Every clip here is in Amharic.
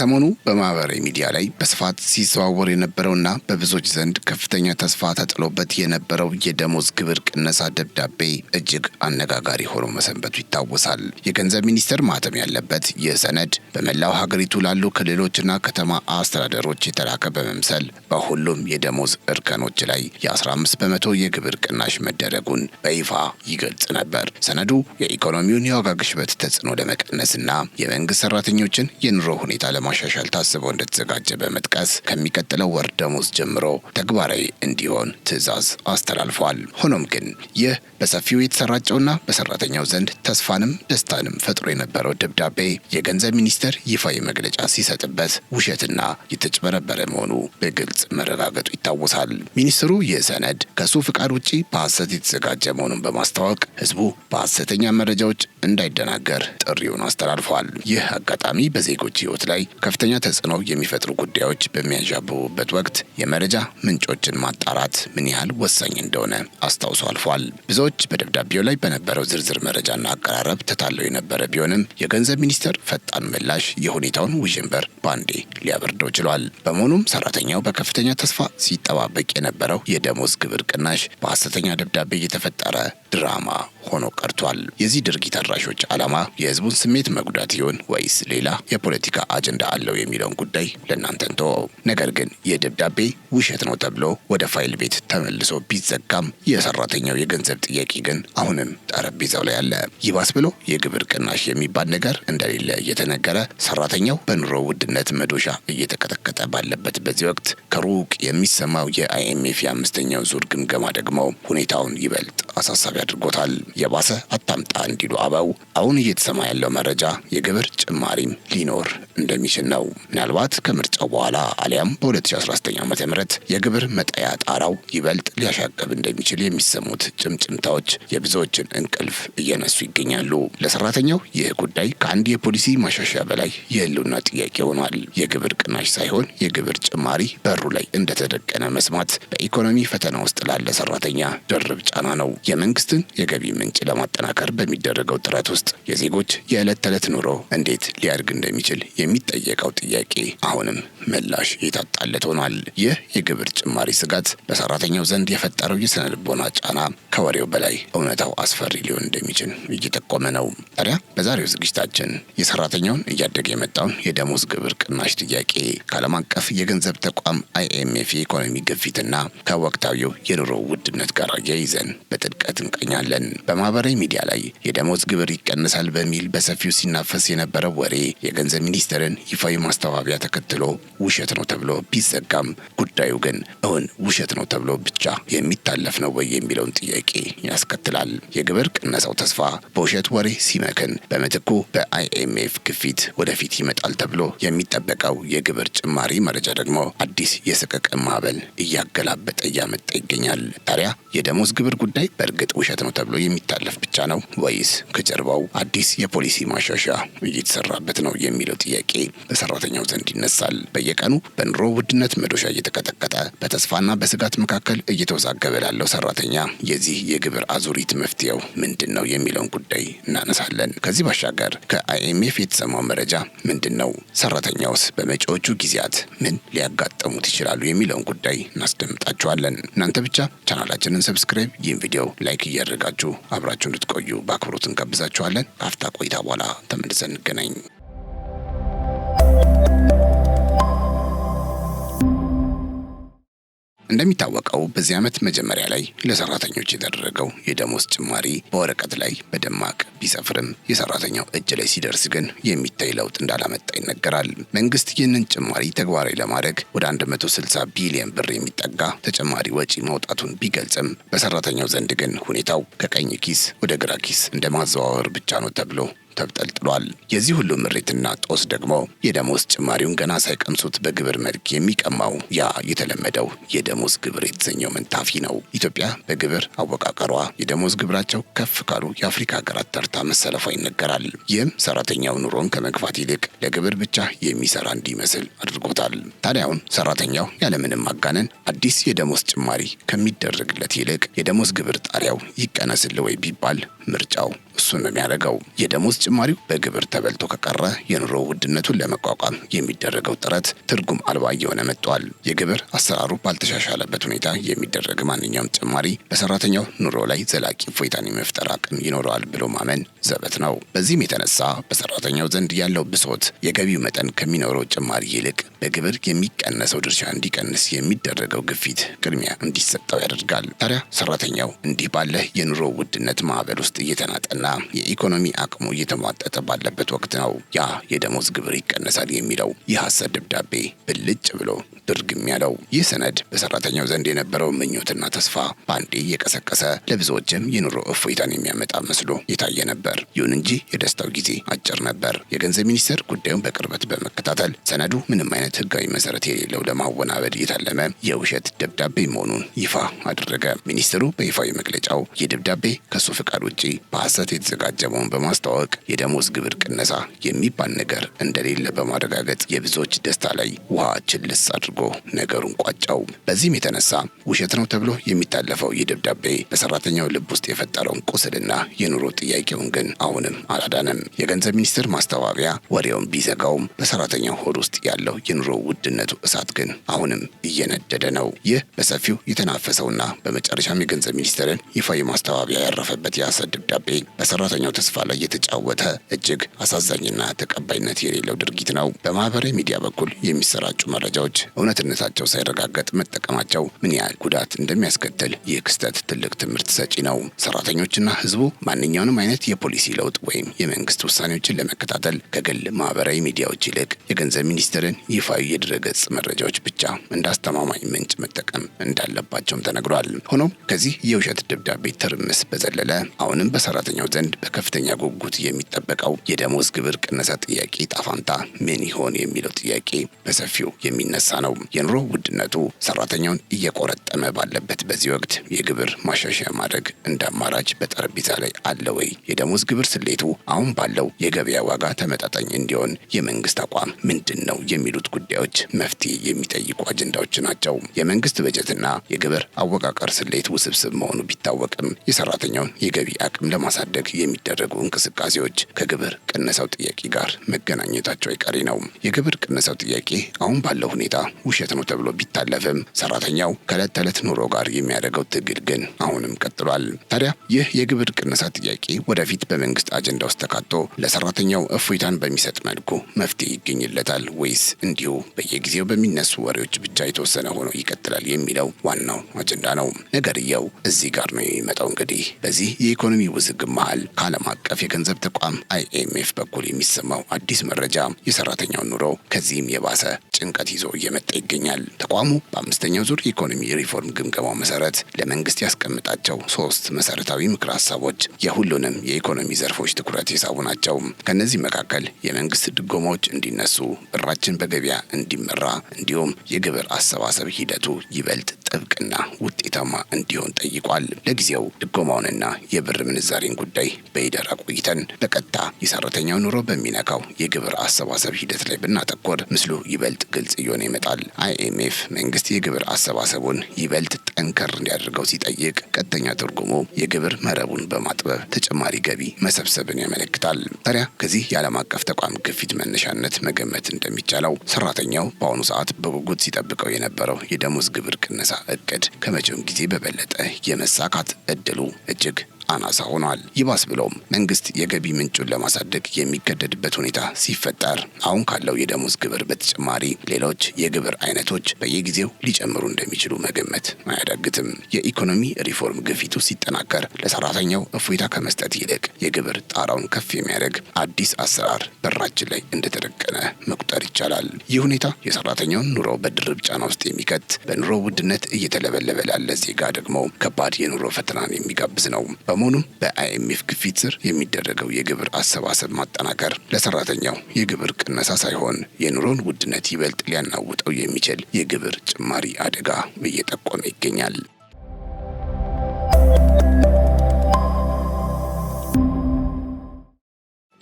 ከሰሞኑ በማህበራዊ ሚዲያ ላይ በስፋት ሲዘዋወር የነበረውና በብዙዎች ዘንድ ከፍተኛ ተስፋ ተጥሎበት የነበረው የደሞዝ ግብር ቅነሳ ደብዳቤ እጅግ አነጋጋሪ ሆኖ መሰንበቱ ይታወሳል። የገንዘብ ሚኒስቴር ማህተም ያለበት ይህ ሰነድ በመላው ሀገሪቱ ላሉ ክልሎችና ከተማ አስተዳደሮች የተላከ በመምሰል በሁሉም የደሞዝ እርከኖች ላይ የ15 በመቶ የግብር ቅናሽ መደረጉን በይፋ ይገልጽ ነበር። ሰነዱ የኢኮኖሚውን የዋጋ ግሽበት ተጽዕኖ ለመቀነስና የመንግስት ሰራተኞችን የኑሮ ሁኔታ ለማሻሻል ታስቦ እንደተዘጋጀ በመጥቀስ ከሚቀጥለው ወር ደሞዝ ጀምሮ ተግባራዊ እንዲሆን ትዕዛዝ አስተላልፏል። ሆኖም ግን ይህ በሰፊው የተሰራጨውና በሰራተኛው ዘንድ ተስፋንም ደስታንም ፈጥሮ የነበረው ደብዳቤ የገንዘብ ሚኒስቴር ይፋዊ መግለጫ ሲሰጥበት ውሸትና የተጭበረበረ መሆኑ በግልጽ መረጋገጡ ይታወሳል። ሚኒስትሩ ይህ ሰነድ ከሱ ፍቃድ ውጪ በሐሰት የተዘጋጀ መሆኑን በማስታወቅ ህዝቡ በሐሰተኛ መረጃዎች እንዳይደናገር ጥሪውን አስተላልፏል። ይህ አጋጣሚ በዜጎች ህይወት ላይ ከፍተኛ ተጽዕኖ የሚፈጥሩ ጉዳዮች በሚያንዣብቡበት ወቅት የመረጃ ምንጮችን ማጣራት ምን ያህል ወሳኝ እንደሆነ አስታውሶ አልፏል። ብዙዎች በደብዳቤው ላይ በነበረው ዝርዝር መረጃና አቀራረብ ተታለው የነበረ ቢሆንም የገንዘብ ሚኒስቴር ፈጣን ምላሽ የሁኔታውን ውዥንብር ባንዴ ሊያበርደው ችሏል። በመሆኑም ሰራተኛው በከፍተኛ ተስፋ ሲጠባበቅ የነበረው የደሞዝ ግብር ቅናሽ በሐሰተኛ ደብዳቤ የተፈጠረ ድራማ ሆኖ ቀርቷል። የዚህ ድርጊት አድራሾች ዓላማ የህዝቡን ስሜት መጉዳት ይሆን ወይስ ሌላ የፖለቲካ አጀንዳ አለው የሚለውን ጉዳይ ለእናንተ እንተወው። ነገር ግን የደብዳቤ ውሸት ነው ተብሎ ወደ ፋይል ቤት ተመልሶ ቢዘጋም የሰራተኛው የገንዘብ ጥያቄ ግን አሁንም ጠረጴዛው ላይ አለ። ይባስ ብሎ የግብር ቅናሽ የሚባል ነገር እንደሌለ እየተነገረ ሰራተኛው በኑሮ ውድነት መዶሻ እየተቀጠቀጠ ባለበት በዚህ ወቅት ከሩቅ የሚሰማው የአይኤምኤፍ የአምስተኛው ዙር ግምገማ ደግሞ ሁኔታውን ይበልጥ አሳሳቢ አድርጎታል። የባሰ አታምጣ እንዲሉ አበው አሁን እየተሰማ ያለው መረጃ የግብር ጭማሪም ሊኖር እንደሚችል ነው። ምናልባት ከምርጫው በኋላ አሊያም በ2019 ዓ.ም የግብር መጠያ ጣራው ይበልጥ ሊያሻቅብ እንደሚችል የሚሰሙት ጭምጭምታዎች የብዙዎችን እንቅልፍ እየነሱ ይገኛሉ። ለሰራተኛው ይህ ጉዳይ ከአንድ የፖሊሲ ማሻሻያ በላይ የህልውና ጥያቄ ሆኗል። የግብር ቅናሽ ሳይሆን የግብር ጭማሪ በሩ ላይ እንደተደቀነ መስማት በኢኮኖሚ ፈተና ውስጥ ላለ ሰራተኛ ድርብ ጫና ነው። የመንግስትን የገቢ ምንጭ ለማጠናከር በሚደረገው ጥረት ውስጥ የዜጎች የዕለት ተዕለት ኑሮ እንዴት ሊያድግ እንደሚችል የሚጠየቀው ጥያቄ አሁንም ምላሽ የታጣለት ሆኗል። ይህ የግብር ጭማሪ ስጋት በሰራተኛው ዘንድ የፈጠረው የስነ ልቦና ጫና ከወሬው በላይ እውነታው አስፈሪ ሊሆን እንደሚችል እየጠቆመ ነው። ታዲያ በዛሬው ዝግጅታችን የሰራተኛውን እያደገ የመጣውን የደሞዝ ግብር ቅናሽ ጥያቄ ከዓለም አቀፍ የገንዘብ ተቋም አይኤምኤፍ የኢኮኖሚ ግፊትና ከወቅታዊው የኑሮ ውድነት ጋር አያይዘን በጥልቀት እንቀኛለን። በማህበራዊ ሚዲያ ላይ የደሞዝ ግብር ይቀንሳል በሚል በሰፊው ሲናፈስ የነበረው ወሬ የገንዘብ ሚኒስቴርን ይፋዊ ማስተባበያ ተከትሎ ውሸት ነው ተብሎ ቢዘጋም ጉዳዩ ግን እውን ውሸት ነው ተብሎ ብቻ የሚታለፍ ነው ወይ የሚለውን ጥያቄ ያስከትላል። የግብር ቅነሳው ተስፋ በውሸት ወሬ ሲመክን፣ በምትኩ በአይኤምኤፍ ግፊት ወደፊት ይመጣል ተብሎ የሚጠበቀው የግብር ጭማሪ መረጃ ደግሞ አዲስ የሰቀቀን ማዕበል እያገላበጠ እያመጣ ይገኛል። ታዲያ የደሞዝ ግብር ጉዳይ በእርግጥ ውሸት ነው ተብሎ የሚታለፍ ብቻ ነው ወይስ ከጀርባው አዲስ የፖሊሲ ማሻሻያ እየተሰራበት ነው የሚለው ጥያቄ በሰራተኛው ዘንድ ይነሳል። በየቀኑ በኑሮ ውድነት መዶሻ እየተቀጠቀጠ በተስፋና በስጋት መካከል እየተወዛገበ ላለው ሰራተኛ የዚህ የግብር አዙሪት መፍትሄው ምንድን ነው የሚለውን ጉዳይ እናነሳለን። ከዚህ ባሻገር ከአይኤምኤፍ የተሰማው መረጃ ምንድን ነው? ሰራተኛውስ በመጪዎቹ ጊዜያት ምን ሊያጋጥሙት ይችላሉ የሚለውን ጉዳይ እናስደምጣችኋለን። እናንተ ብቻ ቻናላችንን ሰብስክራይብ፣ ይህን ቪዲዮ ላይክ እያደረጋችሁ አብራችሁ እንድትቆዩ በአክብሮት እንጋብዛችኋለን። ከአፍታ ቆይታ በኋላ ተመልሰን እንገናኝ። እንደሚታወቀው በዚህ ዓመት መጀመሪያ ላይ ለሰራተኞች የተደረገው የደሞዝ ጭማሪ በወረቀት ላይ በደማቅ ቢሰፍርም የሰራተኛው እጅ ላይ ሲደርስ ግን የሚታይ ለውጥ እንዳላመጣ ይነገራል። መንግስት ይህንን ጭማሪ ተግባራዊ ለማድረግ ወደ 160 ቢሊዮን ብር የሚጠጋ ተጨማሪ ወጪ ማውጣቱን ቢገልጽም በሰራተኛው ዘንድ ግን ሁኔታው ከቀኝ ኪስ ወደ ግራ ኪስ እንደማዘዋወር ብቻ ነው ተብሎ ተብጠልጥሏል። የዚህ ሁሉ ምሬትና ጦስ ደግሞ የደሞዝ ጭማሪውን ገና ሳይቀምሱት በግብር መልክ የሚቀማው ያ የተለመደው የደሞዝ ግብር የተሰኘው መንታፊ ነው። ኢትዮጵያ በግብር አወቃቀሯ የደሞዝ ግብራቸው ከፍ ካሉ የአፍሪካ ሀገራት ተርታ መሰለፏ ይነገራል። ይህም ሰራተኛው ኑሮን ከመግፋት ይልቅ ለግብር ብቻ የሚሰራ እንዲመስል አድርጎታል። ታዲያውን ሰራተኛው ያለምንም ማጋነን አዲስ የደሞዝ ጭማሪ ከሚደረግለት ይልቅ የደሞዝ ግብር ጣሪያው ይቀነስል ወይ ቢባል ምርጫው እሱን ነው የሚያደርገው። የደሞዝ ጭማሪው በግብር ተበልቶ ከቀረ የኑሮ ውድነቱን ለመቋቋም የሚደረገው ጥረት ትርጉም አልባ እየሆነ መጥቷል። የግብር አሰራሩ ባልተሻሻለበት ሁኔታ የሚደረግ ማንኛውም ጭማሪ በሰራተኛው ኑሮ ላይ ዘላቂ እፎይታን የመፍጠር አቅም ይኖረዋል ብሎ ማመን ዘበት ነው። በዚህም የተነሳ በሰራተኛው ዘንድ ያለው ብሶት የገቢው መጠን ከሚኖረው ጭማሪ ይልቅ በግብር የሚቀነሰው ድርሻ እንዲቀንስ የሚደረገው ግፊት ቅድሚያ እንዲሰጠው ያደርጋል። ታዲያ ሰራተኛው እንዲህ ባለ የኑሮ ውድነት ማዕበል ውስጥ እየተናጠና የኢኮኖሚ አቅሙ እየተሟጠጠ ባለበት ወቅት ነው ያ የደሞዝ ግብር ይቀነሳል የሚለው የሐሰት ደብዳቤ ብልጭ ብሎ ድርግም ያለው። ይህ ሰነድ በሰራተኛው ዘንድ የነበረው ምኞትና ተስፋ በአንዴ የቀሰቀሰ፣ ለብዙዎችም የኑሮ እፎይታን የሚያመጣ መስሎ የታየ ነበር። ይሁን እንጂ የደስታው ጊዜ አጭር ነበር። የገንዘብ ሚኒስቴር ጉዳዩን በቅርበት በመከታተል ሰነዱ ምንም አይነት ሕጋዊ መሰረት የሌለው ለማወናበድ የታለመ የውሸት ደብዳቤ መሆኑን ይፋ አደረገ። ሚኒስትሩ በይፋዊ መግለጫው ይህ ደብዳቤ ከሱ ፍቃድ ውጪ በሐሰት የተዘጋጀ መሆኑን በማስተዋወቅ የደሞዝ ግብር ቅነሳ የሚባል ነገር እንደሌለ በማረጋገጥ የብዙዎች ደስታ ላይ ውሃ ችልስ አድርጎ ነገሩን ቋጫው። በዚህም የተነሳ ውሸት ነው ተብሎ የሚታለፈው ይህ ደብዳቤ በሰራተኛው ልብ ውስጥ የፈጠረውን ቁስልና የኑሮ ጥያቄውን ግን አሁንም አላዳነም። የገንዘብ ሚኒስቴር ማስተባበያ ወሬውን ቢዘጋውም በሰራተኛው ሆድ ውስጥ ያለው የኑሮ ውድነቱ እሳት ግን አሁንም እየነደደ ነው። ይህ በሰፊው የተናፈሰውና በመጨረሻም የገንዘብ ሚኒስቴርን ይፋዊ ማስተባበያ ያረፈበት የሐሰት ደብዳቤ በሰራተኛው ተስፋ ላይ የተጫወተ እጅግ አሳዛኝና ተቀባይነት የሌለው ድርጊት ነው። በማህበራዊ ሚዲያ በኩል የሚሰራጩ መረጃዎች እውነትነታቸው ሳይረጋገጥ መጠቀማቸው ምን ያህል ጉዳት እንደሚያስከትል ይህ ክስተት ትልቅ ትምህርት ሰጪ ነው። ሰራተኞችና ህዝቡ ማንኛውንም አይነት የፖሊሲ ለውጥ ወይም የመንግስት ውሳኔዎችን ለመከታተል ከግል ማህበራዊ ሚዲያዎች ይልቅ የገንዘብ ሚኒስቴርን ይፋዊ የድረገጽ መረጃዎች ብቻ እንደ አስተማማኝ ምንጭ መጠቀም እንዳለባቸውም ተነግሯል። ሆኖም ከዚህ የውሸት ደብዳቤ ትርምስ በዘለለ አሁንም በሰራተኛው ዘንድ በከፍተኛ ጉጉት የሚጠበቀው የደሞዝ ግብር ቅነሳ ጥያቄ ጣፋንታ ምን ይሆን የሚለው ጥያቄ በሰፊው የሚነሳ ነው። የኑሮ ውድነቱ ሰራተኛውን እየቆረጠመ ባለበት በዚህ ወቅት የግብር ማሻሻያ ማድረግ እንደ አማራጭ በጠረጴዛ ላይ አለ ወይ? የደሞዝ ግብር ስሌቱ አሁን ባለው የገበያ ዋጋ ተመጣጣኝ እንዲሆን የመንግስት አቋም ምንድን ነው የሚሉት ጉዳዮች መፍትሄ የሚጠይቁ አጀንዳዎች ናቸው። የመንግስት በጀትና የግብር አወቃቀር ስሌት ውስብስብ መሆኑ ቢታወቅም የሰራተኛውን የገቢ አቅም ለማሳደግ የሚደረጉ እንቅስቃሴዎች ከግብር ቅነሳው ጥያቄ ጋር መገናኘታቸው አይቀሬ ነው። የግብር ቅነሳው ጥያቄ አሁን ባለው ሁኔታ ውሸት ነው ተብሎ ቢታለፍም ሰራተኛው ከዕለት ተዕለት ኑሮ ጋር የሚያደርገው ትግል ግን አሁንም ቀጥሏል። ታዲያ ይህ የግብር ቅነሳ ጥያቄ ወደፊት በመንግስት አጀንዳ ውስጥ ተካቶ ለሰራተኛው እፎይታን በሚሰጥ መልኩ መፍትሄ ይገኝለታል ወይስ እንዲሁ በየጊዜው በሚነሱ ወሬዎች ብቻ የተወሰነ ሆኖ ይቀጥላል የሚለው ዋናው አጀንዳ ነው። ነገርየው እዚህ ጋር ነው የሚመጣው። እንግዲህ በዚህ የኢኮኖሚ ውዝግብ መሃል ከዓለም አቀፍ የገንዘብ ተቋም IMF በኩል የሚሰማው አዲስ መረጃ የሰራተኛውን ኑሮ ከዚህም የባሰ ጭንቀት ይዞ እየመጣ ይገኛል። ተቋሙ በአምስተኛው ዙር የኢኮኖሚ ሪፎርም ግምገማው መሰረት ለመንግስት ያስቀምጣቸው 3 መሰረታዊ ምክረ ሀሳቦች የሁሉንም የኢኮኖሚ ዘርፎች ትኩረት የሳቡ ናቸው። ከነዚህ መካከል የመንግስት ድጎማዎች እንዲነሱ፣ ብራችን በገበያ እንዲመራ እንዲሁም የግብር አሰባሰብ ሂደቱ ይበልጥ ጥብቅና ውጤታማ እንዲሆን ጠይቋል። ለጊዜው ድጎማውንና የብር ምንዛሬን ጉዳይ በይደር አቆይተን በቀጥታ የሰራተኛው ኑሮ በሚነካው የግብር አሰባሰብ ሂደት ላይ ብናተኮር ምስሉ ይበልጥ ግልጽ እየሆነ ይመጣል። IMF መንግስት የግብር አሰባሰቡን ይበልጥ ጠንከር እንዲያደርገው ሲጠይቅ ቀጥተኛ ትርጉሙ የግብር መረቡን በማጥበብ ተጨማሪ ገቢ መሰብሰብን ያመለክታል። ታዲያ ከዚህ የዓለም አቀፍ ተቋም ግፊት መነሻነት መገመት እንደሚቻለው ሰራተኛው በአሁኑ ሰዓት በጉጉት ሲጠብቀው የነበረው የደሞዝ ግብር ቅነሳ እቅድ ከመቼውም ጊዜ በበለጠ የመሳካት እድሉ እጅግ አናሳ ሆኗል። ይባስ ብሎም መንግስት የገቢ ምንጩን ለማሳደግ የሚገደድበት ሁኔታ ሲፈጠር አሁን ካለው የደሞዝ ግብር በተጨማሪ ሌሎች የግብር አይነቶች በየጊዜው ሊጨምሩ እንደሚችሉ መገመት አያዳግትም። የኢኮኖሚ ሪፎርም ግፊቱ ሲጠናከር ለሰራተኛው እፎይታ ከመስጠት ይልቅ የግብር ጣራውን ከፍ የሚያደርግ አዲስ አሰራር በራችን ላይ እንደተደቀነ መቁጠር ይቻላል። ይህ ሁኔታ የሰራተኛውን ኑሮ በድርብ ጫና ውስጥ የሚከት፣ በኑሮ ውድነት እየተለበለበ ላለ ዜጋ ደግሞ ከባድ የኑሮ ፈተናን የሚጋብዝ ነው። በመሆኑም በIMF ግፊት ስር የሚደረገው የግብር አሰባሰብ ማጠናከር ለሰራተኛው የግብር ቅነሳ ሳይሆን የኑሮን ውድነት ይበልጥ ሊያናውጠው የሚችል የግብር ጭማሪ አደጋ እየጠቆመ ይገኛል።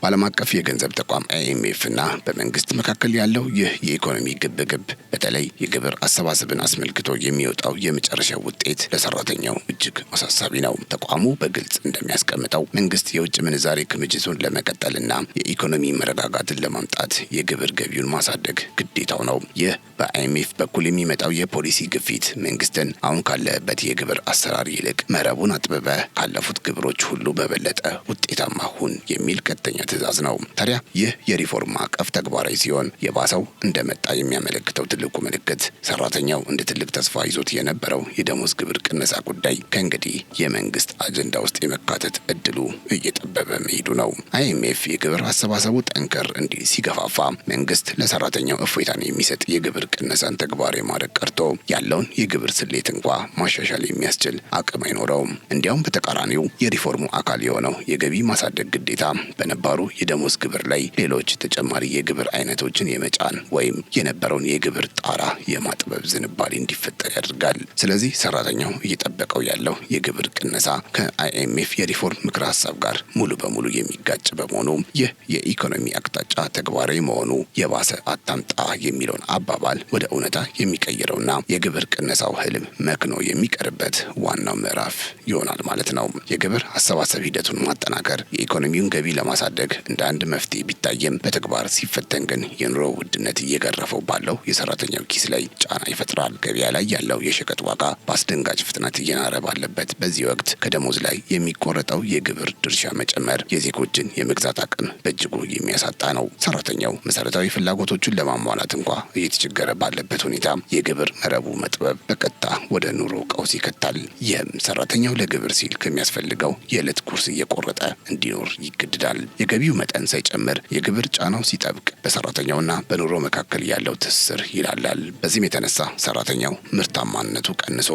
በዓለም አቀፍ የገንዘብ ተቋም IMF እና በመንግስት መካከል ያለው ይህ የኢኮኖሚ ግብግብ በተለይ የግብር አሰባሰብን አስመልክቶ የሚወጣው የመጨረሻ ውጤት ለሰራተኛው እጅግ አሳሳቢ ነው። ተቋሙ በግልጽ እንደሚያስቀምጠው መንግስት የውጭ ምንዛሬ ክምችቱን ለመቀጠልና የኢኮኖሚ መረጋጋትን ለማምጣት የግብር ገቢውን ማሳደግ ግዴታው ነው። ይህ በIMF በኩል የሚመጣው የፖሊሲ ግፊት መንግስትን አሁን ካለበት የግብር አሰራር ይልቅ መረቡን አጥብበ ካለፉት ግብሮች ሁሉ በበለጠ ውጤታማ ሁን የሚል ቀጥተኛ ትዕዛዝ ነው። ታዲያ ይህ የሪፎርም ማዕቀፍ ተግባራዊ ሲሆን የባሰው እንደመጣ የሚያመለክተው ትልቁ ምልክት ሰራተኛው እንደ ትልቅ ተስፋ ይዞት የነበረው የደሞዝ ግብር ቅነሳ ጉዳይ ከእንግዲህ የመንግስት አጀንዳ ውስጥ የመካተት እድሉ እየጠበበ መሄዱ ነው። IMF የግብር አሰባሰቡ ጠንከር እንዲል ሲገፋፋ መንግስት ለሰራተኛው እፎይታን የሚሰጥ የግብር ቅነሳን ተግባራዊ ማድረግ ቀርቶ ያለውን የግብር ስሌት እንኳ ማሻሻል የሚያስችል አቅም አይኖረውም። እንዲያውም በተቃራኒው የሪፎርሙ አካል የሆነው የገቢ ማሳደግ ግዴታ በነባሩ የደሞዝ ግብር ላይ ሌሎች ተጨማሪ የግብር አይነቶችን የመጫን ወይም የነበረውን የግብር ጣራ የማጥበብ ዝንባሌ እንዲፈጠር ያደርጋል። ስለዚህ ሰራተኛው እየጠበቀው ያለው የግብር ቅነሳ ከIMF የሪፎርም ምክረ ሀሳብ ጋር ሙሉ በሙሉ የሚጋጭ በመሆኑ ይህ የኢኮኖሚ አቅጣጫ ተግባራዊ መሆኑ የባሰ አታምጣ የሚለውን አባባል ወደ እውነታ የሚቀይረውና የግብር ቅነሳው ህልም መክኖ የሚቀርበት ዋናው ምዕራፍ ይሆናል ማለት ነው። የግብር አሰባሰብ ሂደቱን ማጠናከር የኢኮኖሚውን ገቢ ለማሳደግ እንደ አንድ መፍትሄ ቢታየም በተግባር ሲፈተን ግን የኑሮ ውድነት እየገረፈው ባለው የሰራተኛው ኪስ ላይ ጫና ይፈጥራል። ገበያ ላይ ያለው የሸቀጥ ዋጋ በአስደንጋጭ ፍጥነት እየናረ ባለበት በዚህ ወቅት ከደሞዝ ላይ የሚቆረጠው የግብር ድርሻ መጨመር የዜጎችን የመግዛት አቅም በእጅጉ የሚያሳጣ ነው። ሰራተኛው መሰረታዊ ፍላጎቶቹን ለማሟላት እንኳ እየተቸገረ ባለበት ሁኔታ የግብር መረቡ መጥበብ በቀጥታ ወደ ኑሮ ቀውስ ይከታል። ይህም ሰራተኛው ለግብር ሲል ከሚያስፈልገው የዕለት ጉርስ እየቆረጠ እንዲኖር ይገድዳል። የገቢው መጠን ሳይጨምር የግብር ጫናው ሲጠብቅ በሰራተኛውና በኑሮ መካከል ያለው ትስስር ይላላል። በዚህም የተነሳ ሰራተኛው ምርታማነቱ ቀንሶ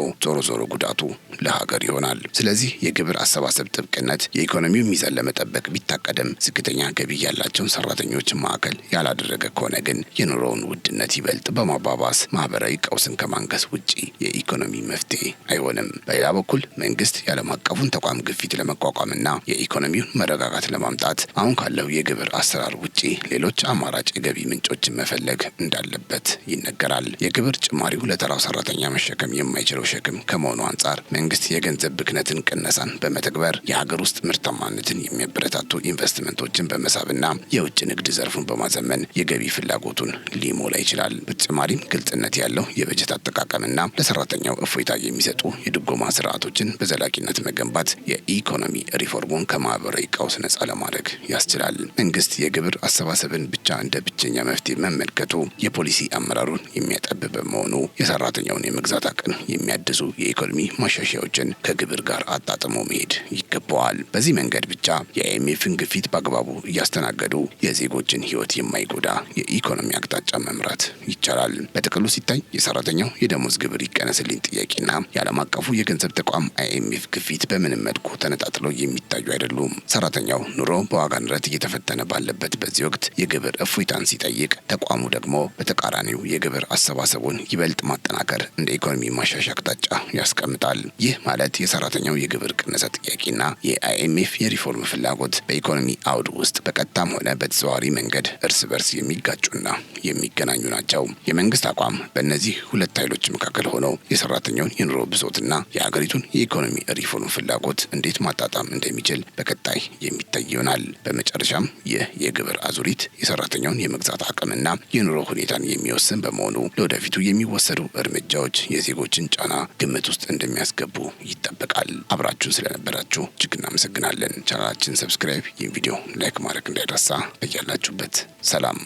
ዞሮ ጉዳቱ ለሀገር ይሆናል። ስለዚህ የግብር አሰባሰብ ጥብቅነት የኢኮኖሚው ሚዛን ለመጠበቅ ቢታቀድም ዝቅተኛ ገቢ ያላቸውን ሰራተኞች ማዕከል ያላደረገ ከሆነ ግን የኑሮውን ውድነት ይበልጥ በማባባስ ማህበራዊ ቀውስን ከማንገስ ውጪ የኢኮኖሚ መፍትሄ አይሆንም። በሌላ በኩል መንግስት የዓለም አቀፉን ተቋም ግፊት ለመቋቋምና የኢኮኖሚውን መረጋጋት ለማምጣት አሁን ካለው የግብር አሰራር ውጪ ሌሎች አማራጭ የገቢ ምንጮችን መፈለግ እንዳለበት ይነገራል። የግብር ጭማሪው ለተራው ሰራተኛ መሸከም የማይችለው ሸክም ከመሆኑ አንጻር መንግስት የገንዘብ ብክነትን ቅነሳን በመተግበር የሀገር ውስጥ ምርታማነትን የሚያበረታቱ ኢንቨስትመንቶችን በመሳብና የውጭ ንግድ ዘርፉን በማዘመን የገቢ ፍላጎቱን ሊሞላ ይችላል። በተጨማሪም ግልጽነት ያለው የበጀት አጠቃቀምና ለሰራተኛው እፎይታ የሚሰጡ የድጎማ ስርዓቶችን በዘላቂነት መገንባት የኢኮኖሚ ሪፎርሙን ከማህበራዊ ቀውስ ነጻ ለማድረግ ያስችላል። መንግስት የግብር አሰባሰብን ብቻ እንደ ብቸኛ መፍትሄ መመልከቱ የፖሊሲ አመራሩን የሚያጠብ በመሆኑ የሰራተኛውን የመግዛት አቅም የሚያድሱ የኢኮኖሚ ማሻሻያዎችን ከግብር ጋር አጣጥሞ መሄድ ይገባዋል። በዚህ መንገድ ብቻ የIMFን ግፊት በአግባቡ እያስተናገዱ የዜጎችን ህይወት የማይጎዳ የኢኮኖሚ አቅጣጫ መምራት ይቻላል። በጥቅሉ ሲታይ የሰራተኛው የደሞዝ ግብር ይቀነስልኝ ጥያቄና የዓለም አቀፉ የገንዘብ ተቋም IMF ግፊት በምንም መልኩ ተነጣጥለው የሚታዩ አይደሉም። ሰራተኛው ኑሮ በዋጋ ንረት እየተፈተነ ባለበት በዚህ ወቅት የግብር እፎይታን ሲጠይቅ፣ ተቋሙ ደግሞ በተቃራኒው የግብር አሰባሰቡን ይበልጥ ማጠናከር እንደ ኢኮኖሚ ማሻሻያ አቅጣጫ ያስቀምጣል። ይህ ማለት የሰራተኛው የግብር ቅነሳ ጥያቄና የIMF የሪፎርም ፍላጎት በኢኮኖሚ አውድ ውስጥ በቀጥታም ሆነ በተዘዋዋሪ መንገድ እርስ በርስ የሚጋጩና የሚገናኙ ናቸው። የመንግስት አቋም በእነዚህ ሁለት ኃይሎች መካከል ሆኖ የሰራተኛውን የኑሮ ብሶትና የሀገሪቱን የኢኮኖሚ ሪፎርም ፍላጎት እንዴት ማጣጣም እንደሚችል በቀጣይ የሚታይ ይሆናል። በመጨረሻም ይህ የግብር አዙሪት የሰራተኛውን የመግዛት አቅምና የኑሮ ሁኔታን የሚወስን በመሆኑ ለወደፊቱ የሚወሰዱ እርምጃዎች የዜጎችን ጫና ግምት ውስጥ እንደሚያስገቡ ይጠበቃል። አብራችሁን ስለነበራችሁ እጅግ እናመሰግናለን። ቻናላችን ሰብስክራይብ፣ ይህን ቪዲዮ ላይክ ማድረግ እንዳይረሳ። በያላችሁበት ሰላም